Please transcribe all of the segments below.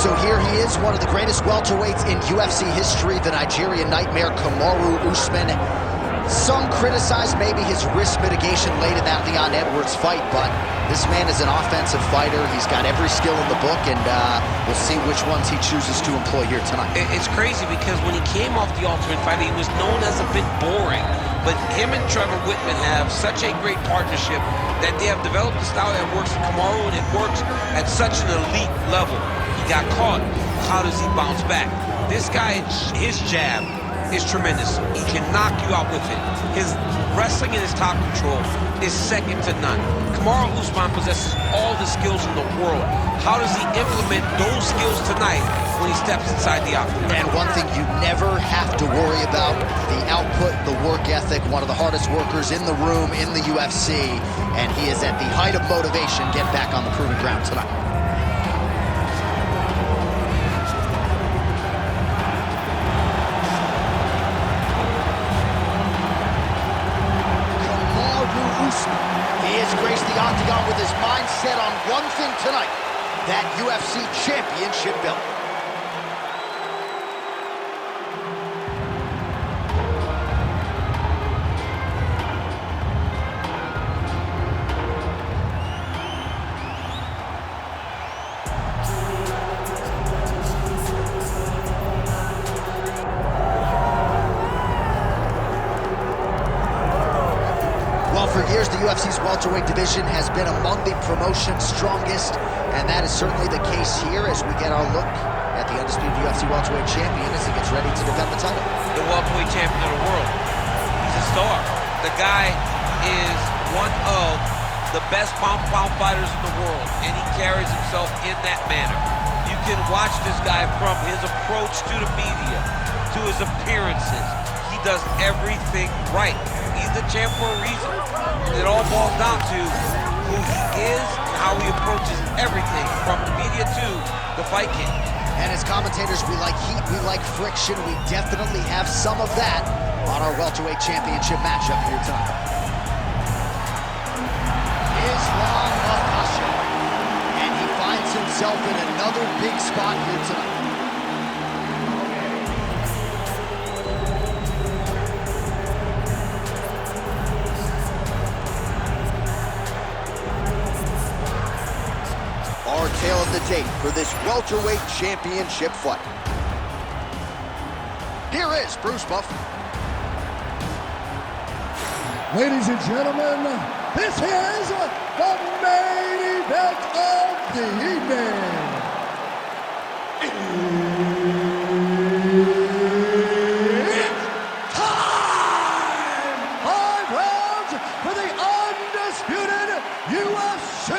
So here he is, one of the greatest welterweights in UFC history, the Nigerian nightmare, Kamaru Usman. Some criticize maybe his risk mitigation late in that Leon Edwards fight, but this man is an offensive fighter. He's got every skill in the book, and we'll see which ones he chooses to employ here tonight. It's crazy because when he came off the Ultimate Fighter, he was known as a bit boring. But him and Trevor Whitman have such a great partnership that they have developed a style that works for Kamaru, and it works at such an elite level. He got caught. How does he bounce back? This guy, his jab is tremendous. He can knock you out with it. His wrestling and his top control is second to none. Kamaru Usman possesses all the skills in the world. How does he implement those skills tonight when he steps inside the octagon? And one thing you never have to worry about, the output, the work ethic, one of the hardest workers in the room in the UFC, and he is at the height of motivation. Get back on the proven ground tonight. He has graced the octagon with his mind set on one thing tonight, that UFC championship belt. For years, the UFC's welterweight division has been among the promotion's strongest, and that is certainly the case here as we get our look at the undisputed UFC welterweight champion as he gets ready to defend the title. The welterweight champion of the world. He's a star. The guy is one of the best pound-for-pound fighters in the world, and he carries himself in that manner. You can watch this guy from his approach to the media, to his appearances. He does everything right. He's the champ for a reason. It all boils down to who he is and how he approaches everything from the media to the fight game. And as commentators, we like heat, we like friction. We definitely have some of that on our welterweight championship matchup here tonight. Islam Makhachev, and he finds himself in another big spot here tonight. Our tale of the tape for this welterweight championship fight. Here is Bruce Buffer. Ladies and gentlemen, this is the main event of the evening. It's time! 5 rounds for the undisputed UFC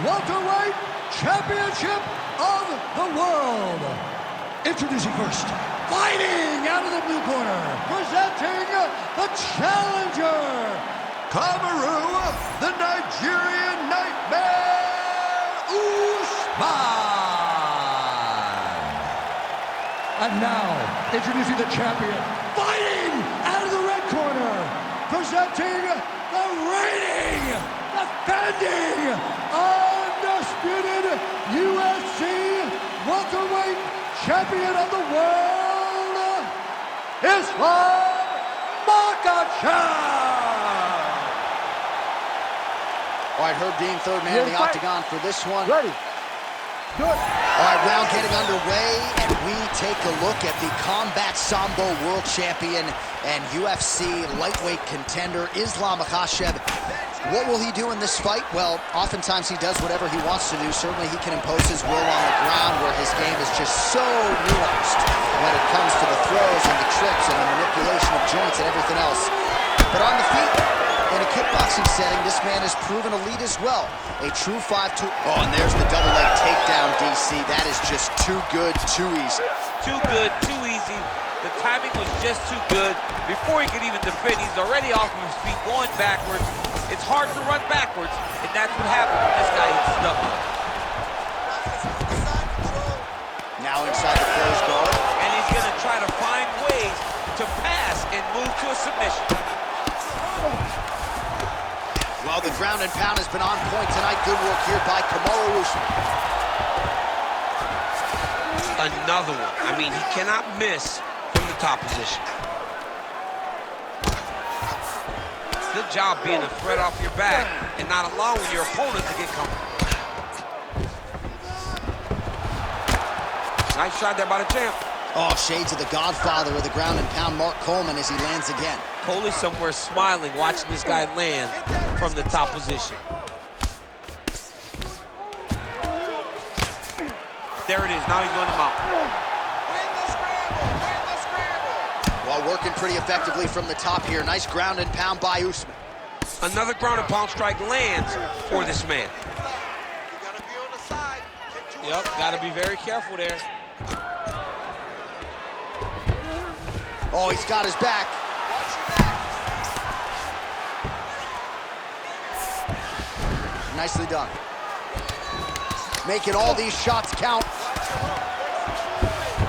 welterweight championship of the world. Introducing first, fighting out of the blue corner, presenting the challenger, Kamaru, the Nigerian nightmare, Usman. And now, introducing the champion, fighting out of the red corner, presenting the reigning, defending, undisputed UFC welterweight champion of the world, Islam Makhachev. All right, Herb Dean, third man in the octagon for this one. Ready. Good. All right, round getting underway, and we take a look at the Combat Sambo world champion and UFC lightweight contender, Islam Makhachev. What will he do in this fight? Well, oftentimes he does whatever he wants to do. Certainly he can impose his will on the ground, where his game is just so nuanced when it comes to the throws and the tricks and the manipulation of joints and everything else. But on the feet, in a kickboxing setting, this man has proven elite as well. A true 5-2. Oh, and there's the double leg takedown, DC. That is just too good, too easy. Too good, too easy. The timing was just too good. Before he could even defend, he's already off of his feet, going backwards. It's hard to run backwards, and that's what happened when this guy hits stuck. Now inside the closed guard. And he's going to try to find ways to pass and move to a submission. Well, the ground and pound has been on point tonight. Good work here by Kamaru Usman. Another one. I mean, he cannot miss from the top position. Good job being a threat off your back and not allowing your opponent to get comfortable. Nice shot there by the champ. Oh, shades of the godfather of the ground and pound, Mark Coleman, as he lands again. Coley somewhere smiling, watching this guy land from the top position. There it is. Now he's going to mount. Well, working pretty effectively from the top here. Nice ground and pound by Usman. Another ground and pound strike lands for this man. Yep, got to be very careful there. Oh, he's got his back. Nicely done. Making all these shots count.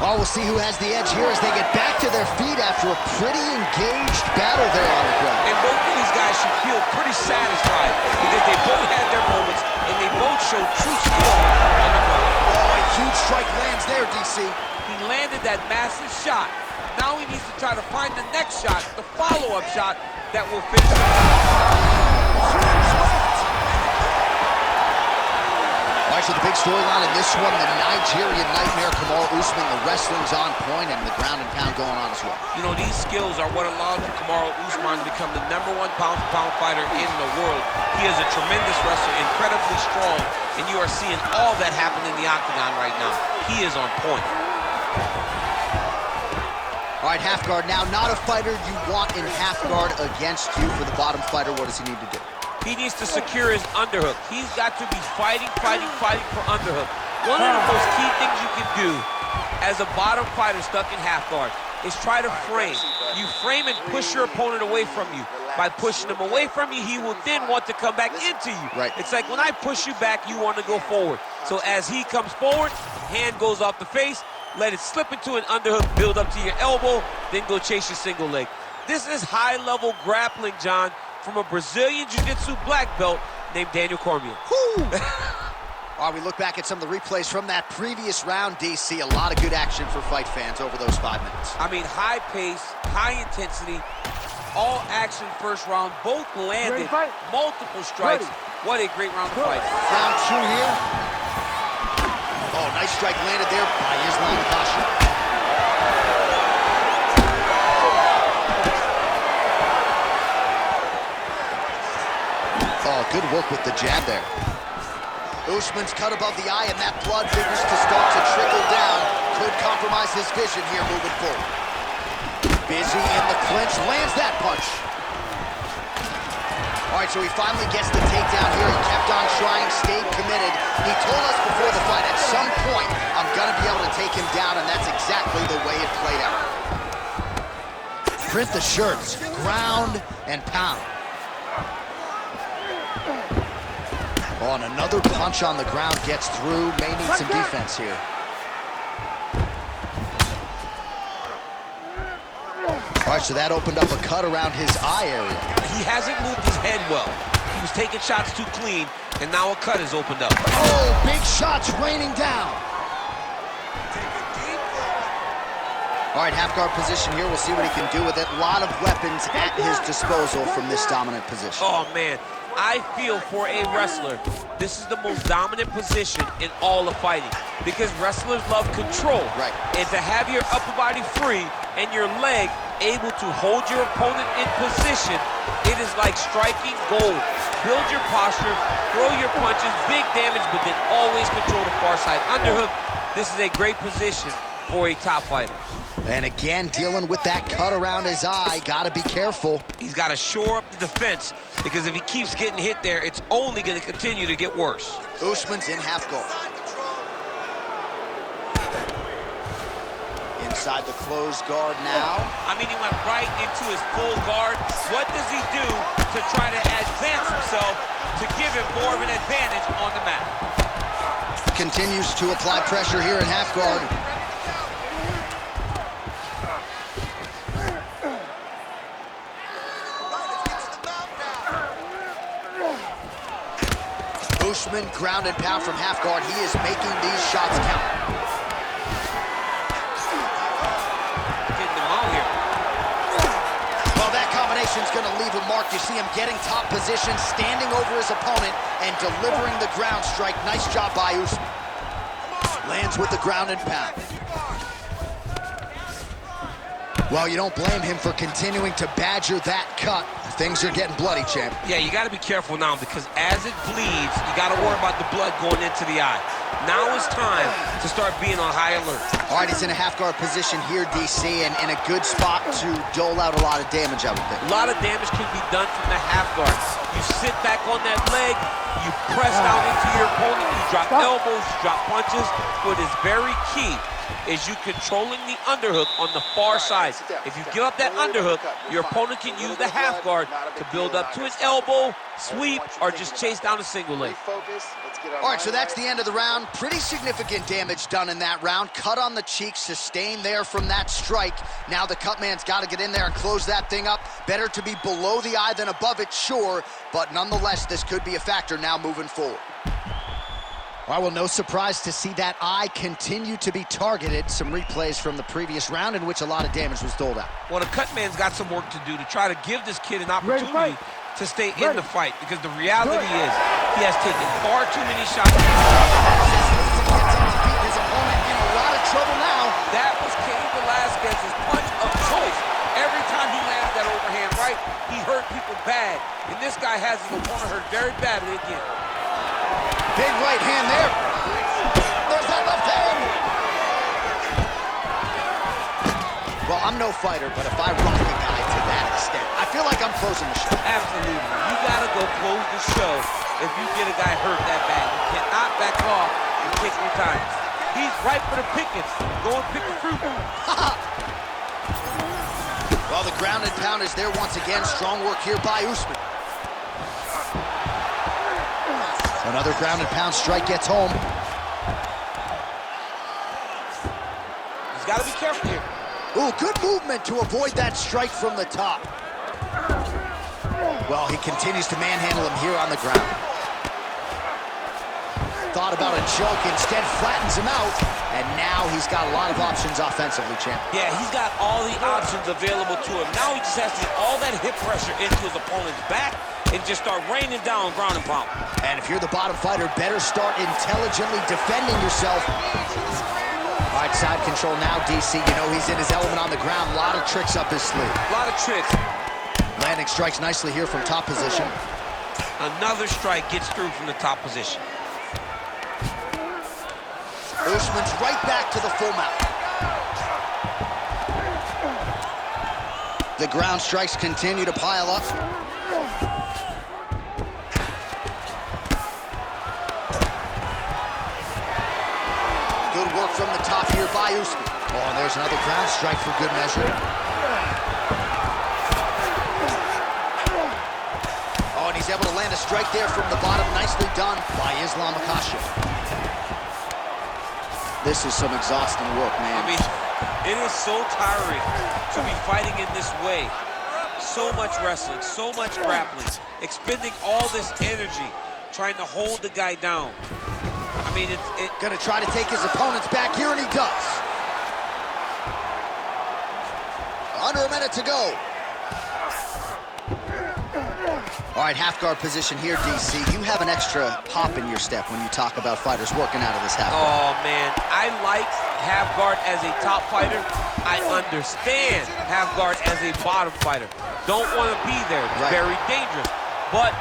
Oh, we'll see who has the edge here as they get back to their feet after a pretty engaged battle there on the ground. And both of these guys should feel pretty satisfied because they both had their moments and they both showed true skill on the ground. Oh, a huge strike lands there, DC. He landed that massive shot. Now he needs to try to find the next shot, the follow-up shot that will finish him. All right, so the big storyline in this one, the Nigerian nightmare, Kamaru Usman, the wrestling's on point and the ground and pound going on as well. You know, these skills are what allowed Kamaru Usman to become the #1 pound-for-pound fighter in the world. He is a tremendous wrestler, incredibly strong, and you are seeing all that happen in the octagon right now. He is on point. All right, half guard now, not a fighter you want in half guard against you. For the bottom fighter, what does he need to do? He needs to secure his underhook. He's got to be fighting for underhook. One of the most key things you can do as a bottom fighter stuck in half guard is try to frame. You frame and push your opponent away from you. By pushing him away from you, he will then want to come back into you. Right. It's like when I push you back, you want to go forward. So as he comes forward, hand goes off the face, let it slip into an underhook, build up to your elbow, then go chase your single leg. This is high-level grappling, John, from a Brazilian Jiu-Jitsu black belt named Daniel Cormier. All right, we look back at some of the replays from that previous round, DC. A lot of good action for fight fans over those 5 minutes. I mean, high pace, high intensity, all action first round, both landed multiple strikes. What a great round of fight. Round 2 here. Oh, nice strike landed there by Islam Makhachev. Oh, good work with the jab there. Usman's cut above the eye, and that blood figures to start to trickle down. Could compromise his vision here moving forward. Busy in the clinch, lands that punch. All right, so he finally gets the takedown here. He kept on trying, stayed committed. He told us before the fight, at some point, I'm gonna be able to take him down, and that's exactly the way it played out. Print the shirts, ground and pound. Oh, and another punch on the ground gets through. May need some defense here. All right, so that opened up a cut around his eye area. He hasn't moved his head well. He was taking shots too clean, and now a cut has opened up. Oh, big shots raining down. All right, half guard position here. We'll see what he can do with it. A lot of weapons at his disposal from this dominant position. Oh, man. I feel for a wrestler, this is the most dominant position in all of fighting because wrestlers love control. Right. And to have your upper body free and your leg able to hold your opponent in position, it is like striking gold. Build your posture, throw your punches, big damage, but then always control the far side underhook. This is a great position for a top fighter. And again, dealing with that cut around his eye. Gotta be careful. He's got to shore up the defense because if he keeps getting hit there, it's only going to continue to get worse. Usman's in half guard. Inside the closed guard now. I mean, he went right into his full guard. What does he do to try to advance himself to give him more of an advantage on the mat? Continues to apply pressure here in half guard. Usman ground and pound from half guard. He is making these shots count. submission's gonna leave a mark. You see him getting top position, standing over his opponent, and delivering the ground strike. Nice job by Usman. Lands with the ground and pound. Well, you don't blame him for continuing to badger that cut. Things are getting bloody, champ. Yeah, you got to be careful now, because as it bleeds, you got to worry about the blood going into the eye. Now it's time to start being on high alert. All right, he's in a half-guard position here, DC, and in a good spot to dole out a lot of damage, I would think. A lot of damage can be done from the half guard. You sit back on that leg, you press down into your opponent, you drop elbows, you drop punches. What is very key is you controlling the underhook on the far side. If you give up that underhook, your opponent can use the half guard to build up to his elbow, sweep, or just chase down a single leg. All right, so that's the end of the round. Pretty significant damage done in that round. Cut on the cheek, sustained there from that strike. Now the cut man's got to get in there and close that thing up. Better to be below the eye than above it, sure, but nonetheless, this could be a factor now moving forward. All right, well, no surprise to see that eye continue to be targeted. Some replays from the previous round in which a lot of damage was doled out. Well, the cut man's got some work to do to try to give this kid an opportunity to stay in the fight, because the reality is he has taken far too many shots. His opponent in a lot of trouble now. That was Cain Velasquez's punch of choice. Every time he lands that overhand right, he hurt people bad. And this guy has his opponent hurt very badly again. Big right hand there. There's that left hand. Well, I'm no fighter, but if I rock a guy to that extent, I feel like I'm closing the show. Absolutely. You gotta go close the show if you get a guy hurt that bad. You cannot back off and take your time. He's right for the pickings. Go and pick the fruit. Well, the ground and pound is there once again. Strong work here by Usman. Another ground and pound strike gets home. He's got to be careful here. Ooh, good movement to avoid that strike from the top. Well, he continues to manhandle him here on the ground. Thought about a choke, instead flattens him out. And now he's got a lot of options offensively, champ. Yeah, he's got all the options available to him. Now he just has to get all that hip pressure into his opponent's back and just start raining down ground and pound. And if you're the bottom fighter, better start intelligently defending yourself. All right, side control now, DC. You know he's in his element on the ground. A lot of tricks up his sleeve. A lot of tricks. Landing strikes nicely here from top position. Another strike gets through from the top position. Usman's right back to the full mount. The ground strikes continue to pile up. Good work from the top here by Usman. Oh, and there's another ground strike for good measure. Oh, and he's able to land a strike there from the bottom. Nicely done by Islam Makhachev. This is some exhausting work, man. I mean, it is so tiring to be fighting in this way. So much wrestling, so much grappling, expending all this energy, trying to hold the guy down. I mean, it's gonna try to take his opponents back here, and he does. Under a minute to go. All right, half guard position here, DC. You have an extra hop in your step when you talk about fighters working out of this half guard. Oh, man, I like half guard as a top fighter. I understand half guard as a bottom fighter. Don't want to be there. It's very dangerous. But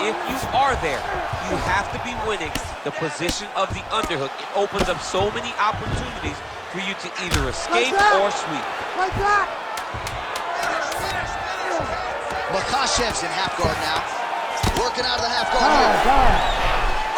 if you are there, you have to be winning the position of the underhook. It opens up so many opportunities for you to either escape or sweep. Like that. Makhachev's in half guard now. Working out of the half guard here.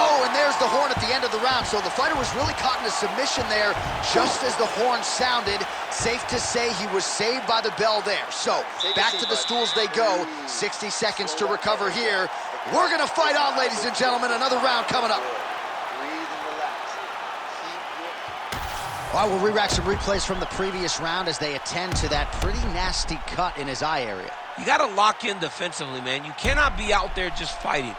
Oh, and there's the horn at the end of the round. So the fighter was really caught in a submission there just as the horn sounded. Safe to say he was saved by the bell there. So back to the stools they go. 60 seconds to recover here. We're going to fight on, ladies and gentlemen. Another round coming up. All right, we'll re-rack some replays from the previous round as they attend to that pretty nasty cut in his eye area. You got to lock in defensively, man. You cannot be out there just fighting.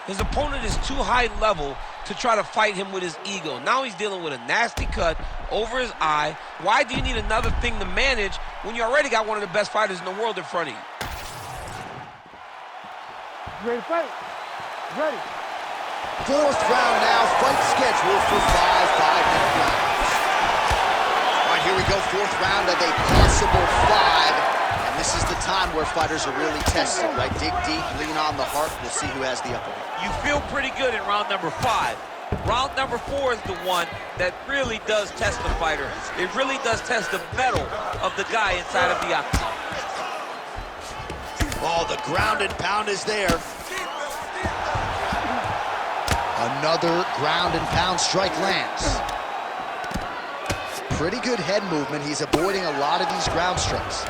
His opponent is too high level to try to fight him with his ego. Now he's dealing with a nasty cut over his eye. Why do you need another thing to manage when you already got one of the best fighters in the world in front of you? Ready to fight? Ready. Fourth round now, fight scheduled for 5 5-minute rounds. All right, here we go, fourth round of a possible 5. And this is the time where fighters are really tested, right? Dig deep, lean on the heart. We'll see who has the upper hand. You feel pretty good in round number 5. Round number 4 is the one that really does test the fighter. It really does test the mettle of the guy inside of the octagon. Oh, the ground and pound is there. Another ground and pound strike lands. Pretty good head movement. He's avoiding a lot of these ground strikes.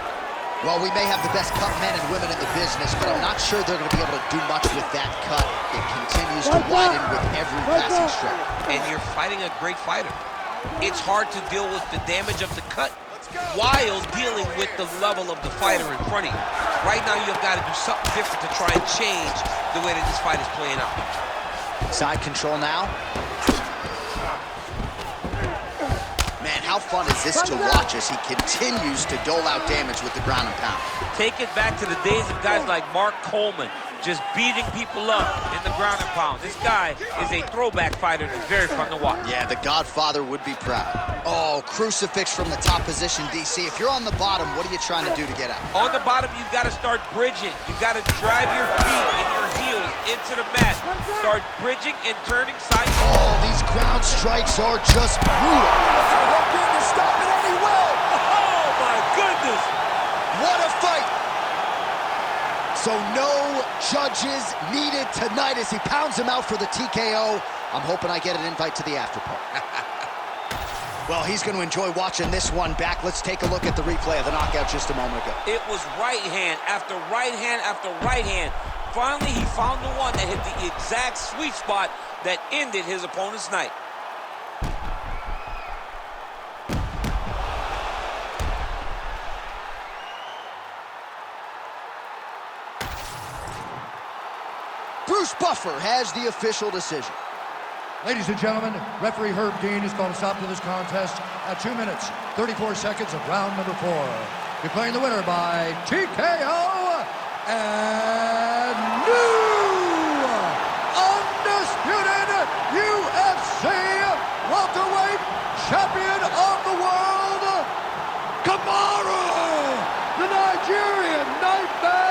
Well, we may have the best cut men and women in the business, but I'm not sure they're going to be able to do much with that cut. It continues to widen with every passing strike. And you're fighting a great fighter. It's hard to deal with the damage of the cut while dealing with the level of the fighter in front of you. Right now, you've got to do something different to try and change the way that this fight is playing out. Side control now. Man, how fun is this to watch as he continues to dole out damage with the ground and pound? Take it back to the days of guys like Mark Coleman, just beating people up in the ground and pound. This guy is a throwback fighter that's very fun to watch. Yeah, the Godfather would be proud. Oh, crucifix from the top position, DC. If you're on the bottom, what are you trying to do to get out? On the bottom, you've got to start bridging. You've got to drive your feet and your heels into the mat. Start bridging and turning side. Oh, these ground strikes are just brutal. To stop it, and he will. Oh, my goodness. What a fight! So no judges needed tonight as he pounds him out for the TKO. I'm hoping I get an invite to the after party. Well, he's going to enjoy watching this one back. Let's take a look at the replay of the knockout just a moment ago. It was right hand after right hand after right hand. Finally, he found the one that hit the exact sweet spot that ended his opponent's night. Bruce Buffer has the official decision. Ladies and gentlemen, referee Herb Dean has called a stop to this contest at 2 minutes, 34 seconds of round number 4. Declaring the winner by TKO and new undisputed UFC welterweight champion of the world, Kamaru, the Nigerian Nightmare,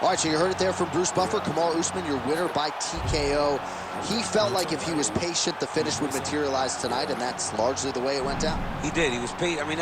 All right, so you heard it there from Bruce Buffer. Kamaru Usman, your winner by TKO. He felt like if he was patient, the finish would materialize tonight, and that's largely the way it went down. He did. He was patient. I mean,